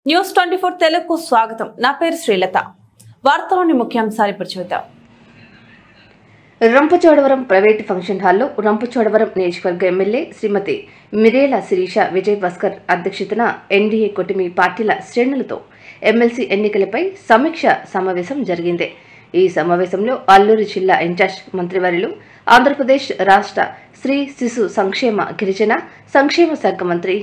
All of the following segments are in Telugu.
న్యూస్ 24 తెలుగుకు స్వాగతం. నా పేరు శ్రీలత. వార్తలోని ముఖ్యాంశాలు ఇప్పుడు చూద్దాం. రంపచోడవరం ప్రైవేట్ ఫంక్షన్ హాల్లో రంపచోడవరం నియోజకవర్గ ఎమ్మెల్యే శ్రీమతి మిరేల శిరీష విజయ్ భాస్కర్ అధ్యక్షతన ఎన్డీఏ కూటమి పార్టీల శ్రేణులతో ఎమ్మెల్సీ ఎన్నికలపై సమీక్ష సమావేశం జరిగింది. ఈ సమావేశంలో అల్లూరు జిల్లా ఇన్ఛార్జ్ మంత్రివర్యులు, ఆంధ్రప్రదేశ్ రాష్ట్ర స్త్రీ శిశు సంక్షేమ గిరిజన సంక్షేమ శాఖ మంత్రి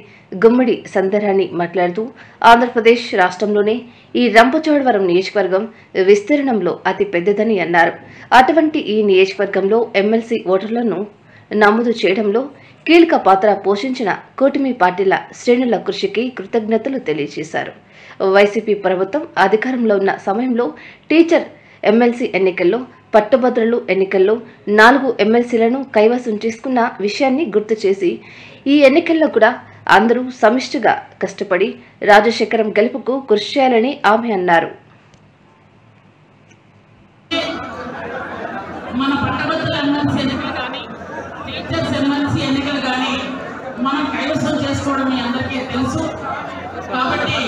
గుమ్మడి సందరాణి మాట్లాడుతూ, ఆంధ్రప్రదేశ్ రాష్ట్రంలోనే ఈ రంపచోడవరం నియోజకవర్గం విస్తీర్ణంలో అతి పెద్దదని అన్నారు. అటువంటి ఈ నియోజకవర్గంలో ఎమ్మెల్సీ ఓటర్లను నమోదు చేయడంలో కీలక పాత్ర పోషించిన కూటమి పార్టీల శ్రేణుల కృషికి కృతజ్ఞతలు తెలియజేశారు. వైసీపీ ప్రభుత్వం అధికారంలో ఉన్న సమయంలో టీచర్ ఎమ్మెల్సీ ఎన్నికల్లో, పట్టుభద్రులు ఎన్నికల్లో 4 ఎమ్మెల్సీలను కైవసం చేసుకున్న విషయాన్ని గుర్తు చేసి, ఈ ఎన్నికల్లో కూడా అందరూ సమిష్టిగా కష్టపడి రాజశేఖరం గెలుపుకు కృషి చేయాలని ఆమె అన్నారు. మన పట్టభద్రుల ఎమ్మెల్సీ ఎన్నికలు కానీ, టీచర్స్ ఎమ్మెల్సీ ఎన్నికలు కానీ మనం కైవసం చేసుకోవడం మీ అందరికీ తెలుసు. కాబట్టి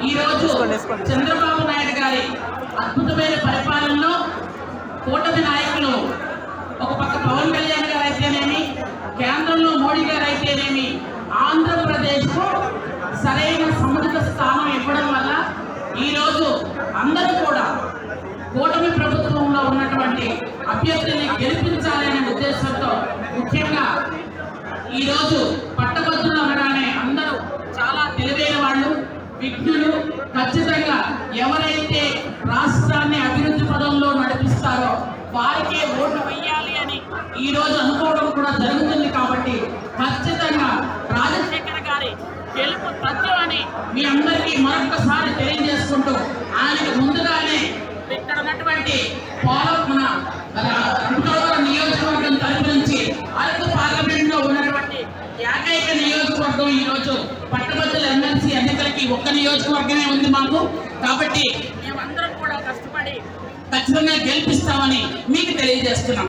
ఈరోజు చంద్రబాబు నాయుడు గారి అద్భుతమైన పరిపాలనలో కూటమి నాయకులు, ఒక పక్క పవన్ కళ్యాణ్ గారు అయితేనేమి, కేంద్రంలో మోడీ గారు అయితేనేమి, ఆంధ్రప్రదేశ్కు సరైన సముచిత స్థానం ఇవ్వడం వల్ల ఈరోజు అందరూ కూడా కూటమి ప్రభుత్వంలో ఉన్నటువంటి అభ్యర్థిని గెలిపించాలనే ఉద్దేశంతో, ముఖ్యంగా ఈరోజు పట్టభద్రులు అనగానే అందరూ చాలా తెలివైన వాళ్ళు, విజ్ఞులు. ఖచ్చితంగా ఎవరైతే రాష్ట్రాన్ని అభివృద్ధి పదంలో నడిపిస్తారో వారికే ఓటు వేయాలి అని ఈరోజు అనుకోవడం కూడా జరుగుతుంది. కాబట్టి ఖచ్చితంగా రాజశేఖర గారి గెలుపు తథ్యమని మీ అందరికీ మరొకసారి తెలియజేసుకుంటూ, ఆయనకు ముందుగానే ఇక్కడ ఉన్నటువంటి మన రంపచోడవరం నియోజకవర్గం తరపు నుంచి అరకు పార్లమెంట్ లో ఉన్నటువంటి ఏకైక నియోజకవర్గం ఈరోజు పట్టభద్రుల ఎమ్మెల్సీ ఎన్నికలకి ఒక్క నియోజకవర్గమే ఉంది మాకు. కాబట్టి మేమందరం కూడా కష్టపడి ఖచ్చితంగా గెలిపిస్తామని మీకు తెలియజేస్తున్నాం.